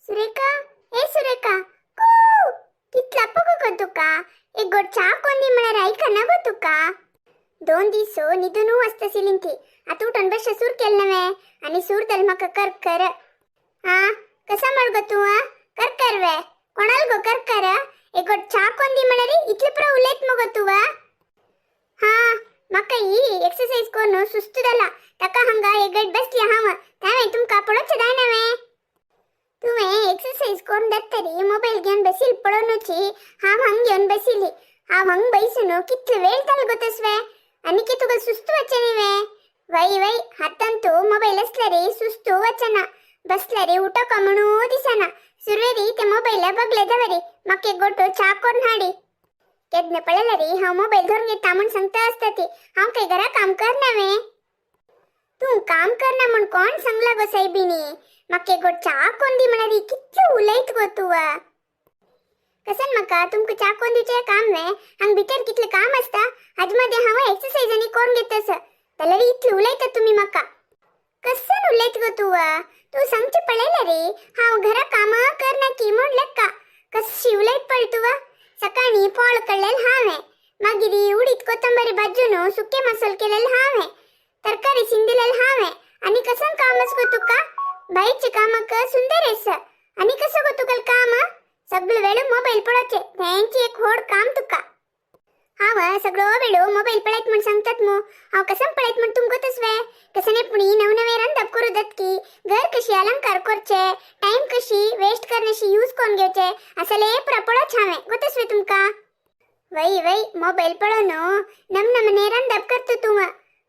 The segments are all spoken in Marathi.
सुरेखा, ए सुरेखा, कू कितला पगो तुका एक गोड चा कोंदी म्हळ्यार आयका ना गो तुका 2 दीस निदून वस्तसिलीं ती आता उठून बस सूर केल नवे आणि सूर दल म्हाका कर कर हा कसा म्हण गो तू कर कर वे कोणाल गो कर कर एक गोड चा कोंदी म्हळ्यार इतले पुरा उलयत मगो तू हा म्हाका ही एक्सरसाइज कोन सुस्त जाला ताका हंगा एक गट बसली हाव तावे तुमका पळोच जाय नवे तुम्हें एक्सरसाइज करून दत्तरी मोबाईल घेऊन बसील पळोनूची हांव हंग घेऊन बसिली हांव हंग बैसून कितले वेळ जाल गो तसवे आनी की तुका सुस्त वचनी वे वय वय हातान तू मोबाईल असला रे सुस्त वचना बसला रे उठो म्हणू दिसना सुरवेरी ते मोबाईल बगले दवरी म्हाका एक गोटो चा करून हाडी केदने पळयला रे हांव मोबाईल धरून घेता म्हूण सांगता आसता ती हांव काय घरा काम करना वे तू काम करना म्हूण कोण सांगला गो सायबीनी म्हाका एक गोट चा कोंदी म्हळ्यार कितले उलयत गो तू कसन म्हाका तुमका चा कोंदीचे काम वे हांग भितर कितले काम आसता हाजे मध्ये हांव एक्सरसाइज आनी करून घेतस जाल्यार इतले उलयता तुमी म्हाका कसन उलयत गो तू सांगचे पळयला रे हांव घरा कामा करना की म्हूण लेक्का कशी उलयत पळ तू सकाळी फळ कळलेल हांवें मागीर उडीद कोथंबरी भाजून सुके मसाल केलेल हांवें तरकारी शिंदिलेल हांवें आनी कसन कामच गो तुका बाईचे कामाक सुंदर आस आनी कसं गो तुका काम सगळो वेळ मोबाईल पळोवचे तेंची एक व्हड काम तुका हांव सगळो वेळ मोबाईल पळयत म्हूण सांगतात मो हांव कसन पळयत म्हूण तुमकां तसवे कसने पुणी नवनवे रंदप करू दत की घर कशी अलंकार करचे टाइम कशी वेस्ट करण्याशी यूज करून घेवचे असले पुरा पळोवच हांवें गो तसवे तुमका वय वय मोबाईल पळोवन नमनमने रंदप करता तू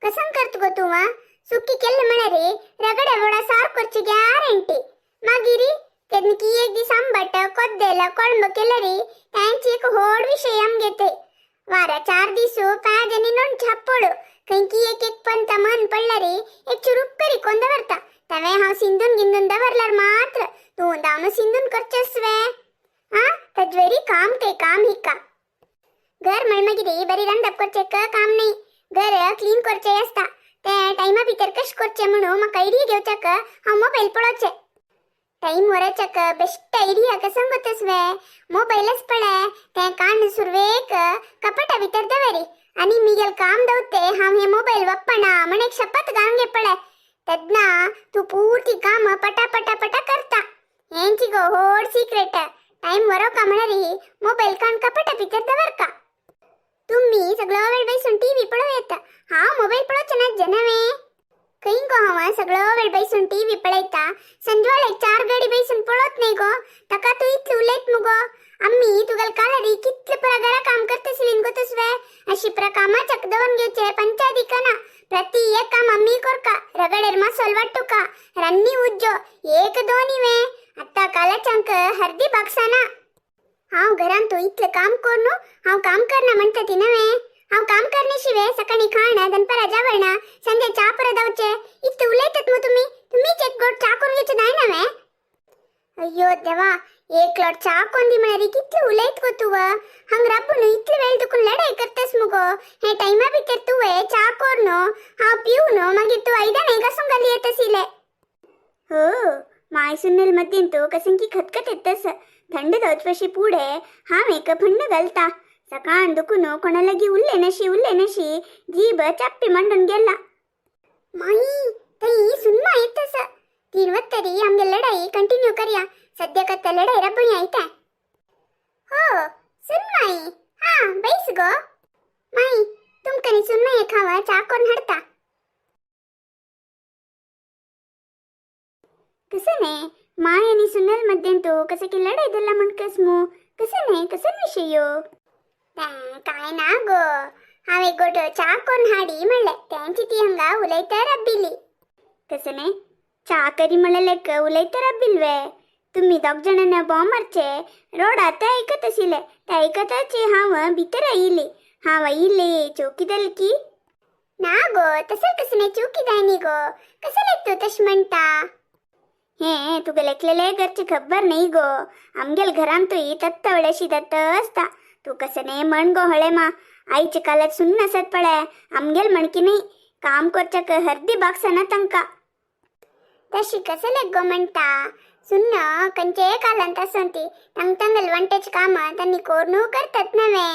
कसन करत गो तू सुकी केल्ले म्हळ्यार रगडे वडा सार करची ग्यारंटी मागीर केदनकी एक दीस आंबट कोद्देल कोळंब केले रे त्यांची एक व्हड विषय आमगेते वारा 4 दीस पाजनी नोंद छापड खंयकी एक एक पंत मन पडला रे एक चुरूप करी कोण दवरता तवे हांव सिंधून गिंदून दवरल्यार मात्र तू दाम सिंधून करचेस वे हा तज्वेरी काम ते काम हिका घर म्हणमागिरी बरी रंदप करचे काम नाही घर क्लीन करचे असता ते टाइमा भितर कश करचे म्हणून म्हाका आयडिया घेवच्याक हांव मोबाईल पळोवचे टाइम वराच्याक बेस्ट आयडिया कसं गोतस वे मोबाईलच पळय ते कान सुरवेक कपाटा भितर दवरी आनी मिगेल काम दवते हांव हे मोबाईल वापरना म्हण एक शपथ घालून पळय तदना तू पूर्ती काम पटा पटा पटा करता हेंची गो व्हड सिक्रेट टाइम वरवका म्हळ्यार मोबाईल कान कपाटा भितर दवरका तुम्ही सगळो वेळ बसून टीव्ही पळोव येता हांव मोबाईल पळोवचे ना जनवे खंय गो हांव सगळो वेळ बसून टीव्ही पळयता संजवाळे 4 घडी बसून पळोत नाही गो ताका तू इतले उलयत मुगो आम्ही तुगेल कालारी कितले पुरा घरा काम करतसलीन गो तसवे अशी पुरा कामाचक दवन घेवचे पंचायतीकना प्रति एक काम आम्ही करका रगडेर मसाल वाटू का रन्नी उज्जो एक दोनी वे आता कालाचंक हर्दी बागसाना हांव घरान तू इतले काम करू हांव काम करना म्हणता ती नवे हांव काम करण्याशिवाय सकाळी खाणं दनपरा जेवण संध्या चा पुरा दावचे इतले उलयतात मग तुम्हीच एक गोट चा करून घेवचे नाही नवे अय्यो देवा एक लोट चा कोंदी म्हळ्यार कितले उलयत गो तू हंग राबून इतले वेळ तुकून लढाई करतेस मुगो हे टाइमा भितर तुवे चा करून हांव पिऊन मागीर तू आयदा नाही कसून घाली येत आशिल्ले हो माय सुन्नेल मध्येन तू कसन की खतखत येतस थंड दवचपाशी पुढे हांव एक फंड घालता सकाळ दुखून कोणालागी उरले नशी जीभ चाप्पी मांडून गेला माई तई सुन्मा येतस तीनवत्तरी आमगे लढाई कंटिन्यू करया सध्या कत्ता लढाई रबुया आयता हो सुन्माई हा बैस गो माई तुमकनी सुन्माई खावा चा कोण हडता कसने माय आणि सुनल मध्ये तो कसं की लढाई दिला म्हणकस मू कसं विषय काय ना गो हांव एक गोट चा कोण हाडी म्हणले त्यांची ती हंगा उलयता रब्बिली कसने चा करी म्हणलेक उलयता रब्बिल वे तुम्ही 2 जणांना बॉम्बरचे रोडात ऐकत आशिल्ले ते ऐकताचे हांव भितर आयिल्ली हांव आयिल्ले चौकी दलकी ना गो तसं कसने चौकी दायनी गो कसं तू तश म्हणता हे तुगे लेखलेले घरची खबर नाही गो आमगेल घरान तू तत्त वळशी दत्त असता तू कसने म्हण गो हळे मा आईचे कालात सुन्न असत पळे आमगेल म्हणकी नाही काम करच्याक हर्दी बागसना तंका तशी कसं लेक गो म्हणता सुन्न कंचे कालन तसंती तंग तंगल वंटेच काम त्यांनी कोरनू करतात नवे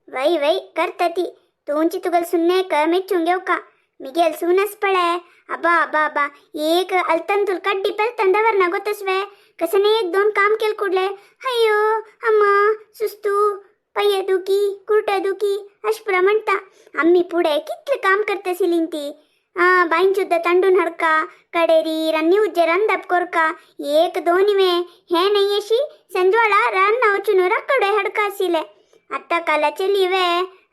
वै वै करतती तोंची तुगल सुन्ने क मेच्चून घेऊ का मिगेल सूनस पळे अबा अबा अबा एक अल्तन तुल कड्डी पेल्तंदवर ना गोतस्वे कसने एक दोन काम केल कुडले अय्यो अम्मा सुस्तू पय्ये दुखी कुर्ट दुखी अशपुरा म्हणता आम्ही पुढे कितले काम करते सिलिंती बाईन सुद्धा तंडून हडका कडेरी रन्नी उज्जे रंदप कोरका एक दोन वे हे नाही अशी संजवाळा रन नावचुनु रकडे हडका सिले आता कालाचे लिवे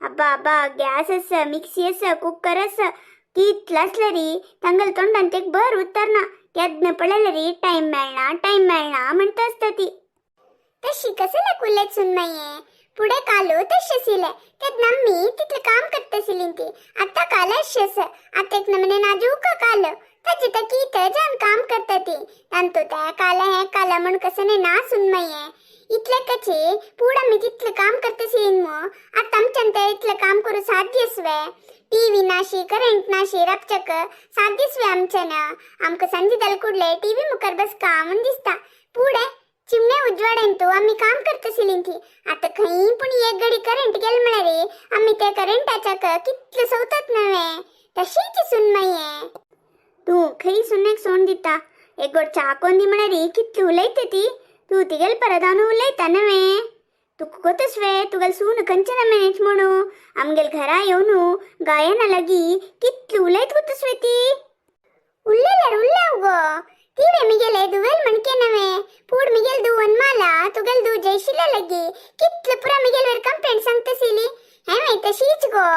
अब्बा अब्बा गॅस अस मिक्सी अस कुकर अस कितलासलरी तंगल तोंडांत एक बर उतरना केदन पडलरी टाइम मेळना म्हणता असता ती तशी कसले कुल्लेच सुनमये पुढे कालो तशसिले केद नम्मी तितले काम करतसिलीं ती आता कालशस आता एक नमने नाजूक काल तजी तकी जान काम करतती तंतु त्या काला म्हण कसने ना सुनमये इतले कचे पुढे मी तितले काम करतसिलीं मो आता आमचंत इतले काम करू साध्यस्वे टीव्ही नाशी करंट नाशी रपचक साध्यस्वे आमचन आमक संजी दलकुडले टीव्ही मुकर बस काम दिसता पुढे चिमणे उजवाडेंतू आम्ही काम करतसिलीं ती आता खई पण एक गडी करंट गेल म्हणारे आम्ही त्या करंटाच्या कितले सवतात नवे तशीच सुनमये तू खई सुनेक सोन दिता एक गोड चाकोंदी म्हणारी कितली उलयते ती तू तिगल परदानु उलयता नवे तुक गोतस्वे तुगल सून कंचन मेनेच म्हणू आमगेल घरा येऊनु गायना लगी कितली उलयत गोतस्वे ती उल्लेलर उल्लाव गो तीवे मिगेले दुवेल मनके नवे पूड मिगेल दु वनमाला तुगल दु जयशिला लगी कितले पुरा मिगेल वर कंप्लेंट सांगतसिली हे मै तशीच गो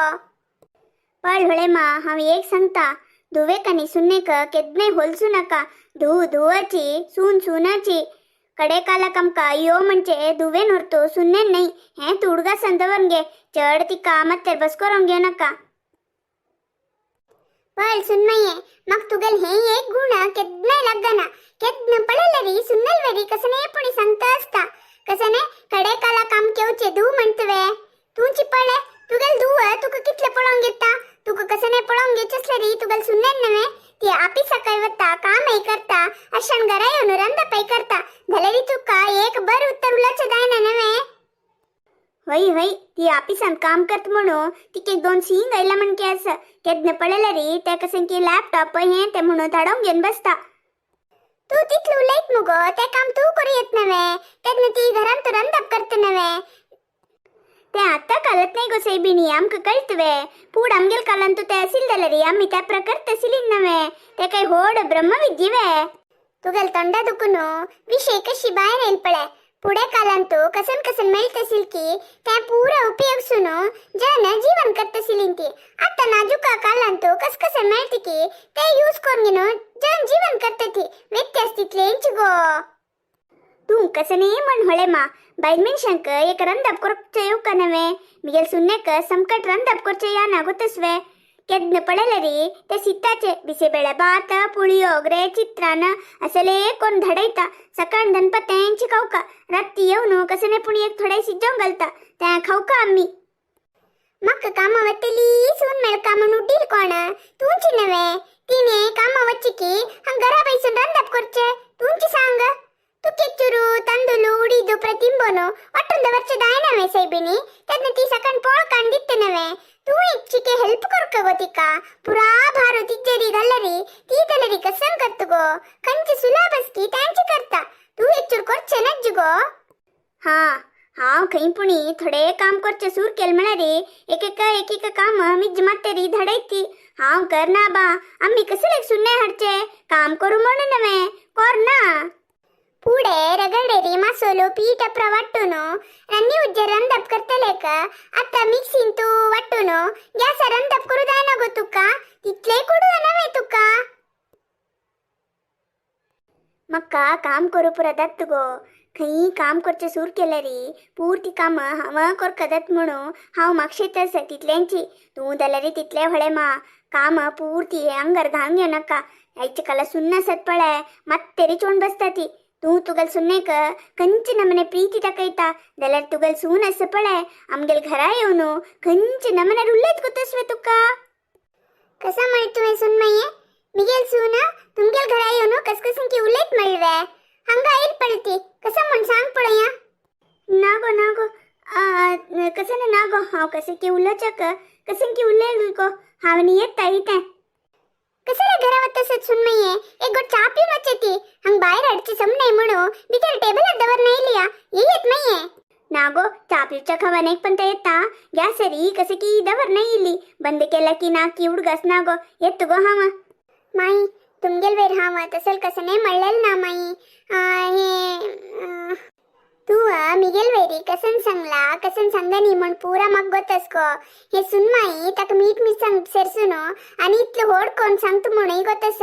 पळ होळे मा हाव एक सांगता दुवे कनी सुन्ने क केदने होलसू नका धुवाची सून सुनाची कडे काला कमका यो म्हणजे दुवे नोरतो सुन्ने नाही हे तुडगा संदवंगे चढ तिका मत्ते बसकोरंगे नका पळ सुन्मये मग तुगल हे एक गुण केदने लगना केदन पळलरी सुन्नलवरी कसने पुणी सांगता असता कसने कडे काला काम केवचे धू म्हणतवे तुंची पळे तुगल धू तुक कितले पळोंग घेता तुक कसने पळोंग घेचसलरी तुगल सुन्नेन नवे ती आपी सकाळ वत्ता काम ऐ करता अशण घरा येऊन रंद पै करता धलरी तुका एक बर उत्तर उलाचे दायना नवे वै वै ती आपिसांत काम करत म्हणू तिके दोन सिंग आयला म्हणके अस केदने पळलरी त्या कसंकी लॅपटॉप हे ते म्हणून धाडोंग घेऊन बसता तू तितलू उलयत मुगो ते काम तू करू येत नवे तेदने ती घरान तू रंदप करत नवे ते आता कालत नाही गो सैबिनी आमक कळतवे पूड आमगेल कालन तू ते असिल दलरी आम्ही त्या प्रकार तसिलीन नवे ते काही होड ब्रह्मविद्येवे तुगल तोंडा दुखुनु विषय कशी बाहेर येईल पळे पुढे कालांतू कसन कसन मेळतसिल की त्या पूरा उपयोग सुनो जन जीवन करतसिलीं ती आता नाजुका कालांतू कस कसन मेळती की ते यूज करून जन जीवन करतती व्यत्यास तितलेंच गो तू कसने म्हण होळे मा बैलमिन शंक एक रंदप कोरचे येऊ का नवे मिगेल सुन्नेक संकट रंदप कोरचे या नागोतस्वे केदन पळलरी ते सिताचे बिसेबेळे भात पुळियोगरे चित्रान्न असले कोण धडयता सकाळ दनपत्यांची खाऊका रात्री येऊन कसने पुणी एक थोडे सिज्जोंग घालता त्या खाऊका आम्ही मग कामावतली सून मेळ कामन उड्डील कोण तुंची नवे तिने कामावच्ची की हंग घरा बैसून रंदप कोरचे तुंची सांग तू केचुरू तंदुलू उडीदू प्रतिंबोनो ಒಟ್ಟೊಂದು ವರ್ಷದ ಆಯ್ನವೆ ಸೈಬಿನಿ ತದ್ನ ತೀ ಸಕನ್ ಪೋಳ ಕಂಡಿತ್ತೆ ನವೆ ತೂ ಇಚ್ಚಿಕೆ ಹೆಲ್ಪ್ ಕೊರ್ಕ ಗೊತ್ತಿಕ ಪುರಾ ಭಾರು ತಿಜ್ಜರಿ ಗಲ್ಲರಿ ತೀತಲರಿ ಕಸನ್ ಕತ್ತುಗೋ ಕಂಚಿ ಸುಲಾಬಸ್ಕಿ ಟ್ಯಾಂಚಿ करता तू ಹೆಚ್ಚುರ್ ಕೊರ್ಚೆ ನಜ್ಜುಗೋ हा हाव खई पुणी थोडे काम करचे सूर केल म्हणारे एक काम मिज मातेरी धडैती हाव कर ना बा आम्ही कसले सुन्ने हडचे काम करू म्हणून नवे कोर ना पुढे रगडेरी मसालो पीठ अप्र वाटूनो रन्नी उज्जे रंदप करतलेक आता मिक्सिंग तू वाटूनो गॅस रंदप करू दायना गो तुका तितले कुडू नवे तुका मक्का काम करू पुरा दत्त गो खई काम करचे सूर केलरी पूर्ती काम हाव कोरकदत म्हणू हाव मागशेतस तितल्यांची तू दलरी तितले होळे मा काम पूर्ती अंगर घांग नका यायचे कला सुन्न सत्पळे ಮತ್ತೆ रिचोंड बसताती तू तुगल सुन्नेक कंच नमने प्रीती तकैता दलर तुगल सून असं पळे आमगेल घरा येऊनो कंच नमने रुल्लेत गोतस्वे तुका कसा म्हणतोय सुनमये मिगेल सून तुमगेल घरा येऊनो कसकसन की उल्लेत मळवे हंगा येईल पडती कसं म्हण सांग पडया नागो नागो कसं ना नागो हाव कसं की उलचक कसं की उल्ले को हावनी येता इथे कसं रे घरावर तसंच सुन नाहीये एक गोट चहा पिऊन వచ్చేती हंग बाहेर अडची सम नाही म्हणू बिचार टेबल दवर नाही लिया येत नाहीये नागो चहा पिऊच्या खवाने पण ते येता घ्या सरी कसं की दवर नाही इली बंद केला की ना की उडगस नागो येत गो हावा माई तुमगेल वेर हावा तसल कसं नाही मळलेल ना माई हे तू मिगेल वेरी कसन सांगला कसन सांगनी म्हण पुरा मग गोतस को हे सुन माई तक मीठ मी सांग सेरसुनो आणि इतलं होड कोण सांगतो म्हणून गोतस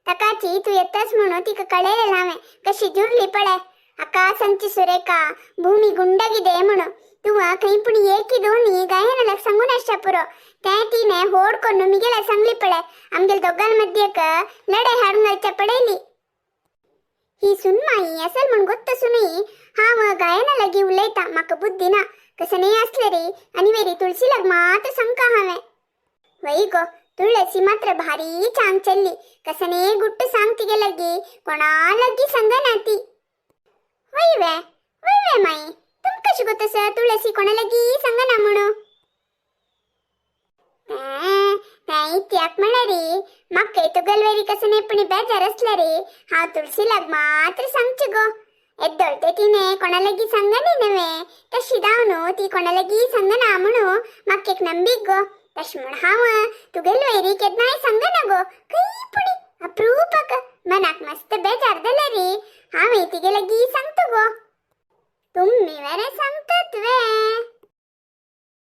तकाची तू येतस म्हणून तिक कळेल नावे कशी जुरली पडे अक्का संची सुरेखा भूमी गुंडगिदे म्हणून तू काही पण ಏಕಿ ದೋನಿ ಗಾಯನ ಸಂಗುನ ಅಷ್ಟಪುರೋ ಟ್ಯಾಟಿನೆ ಹೋಡ್ಕೊಂಡು ಮಿಗೆಲ ಸಂಗ್ಲಿ ಪಡೆ ಆಮ್ಗೆಲ್ ದೊಗ್ಗಲ್ ಮಧ್ಯಕ ಲಡೆ ಹಾಡುಂಗಲ್ ಚಪಡೇಲಿ ही सुन माई असल म्हण गोत्त सुनी हाव गायना लगी उलयता माका बुद्धी ना कसं नाही असले रे आणि वेरी तुळशी लग मात्र संका हवे वई गो तुळसी मात्र भारी चांग चल्ली कसं नाही गुट्ट सांगती गे लगी कोणा लगी संगनाती वई वे माई तुम कशी गोतस तुळसी कोणा लगी संगना म्हणू त्याक म्हणा रे मग काही तो गलवेरी कसं नाही पण बेजार असला रे हा तुळशी लग मात्र सांगची गो ಎದ್ದೊಳ್ತೆ ತಿನೆ ಕೊಣಲಗಿ ಸಂಗನೆ ನವೆ ತಶಿದಾವನು ತಿ ಕೊಣಲಗಿ ಸಂಗನ ಅಮನು ಮಕ್ಕೆಕ್ ನಂಬಿಗೋ ತಶ್ಮಣ ಹಾವ ತುಗೆಲ್ವೇರಿ ಕೆದ್ನಾಯ ಸಂಗನಗೋ ಕೈ ಪುಡಿ ಅಪ್ರೂಪಕ ಮನಕ್ ಮಸ್ತ್ ಬೇಜಾರ್ದಲ್ಲ ರೀ ಹಾವೆ ತಿಗೆಲಗಿ ಸಂಗ್ತುಗೋ तुम्ही वेरे सांगतात वे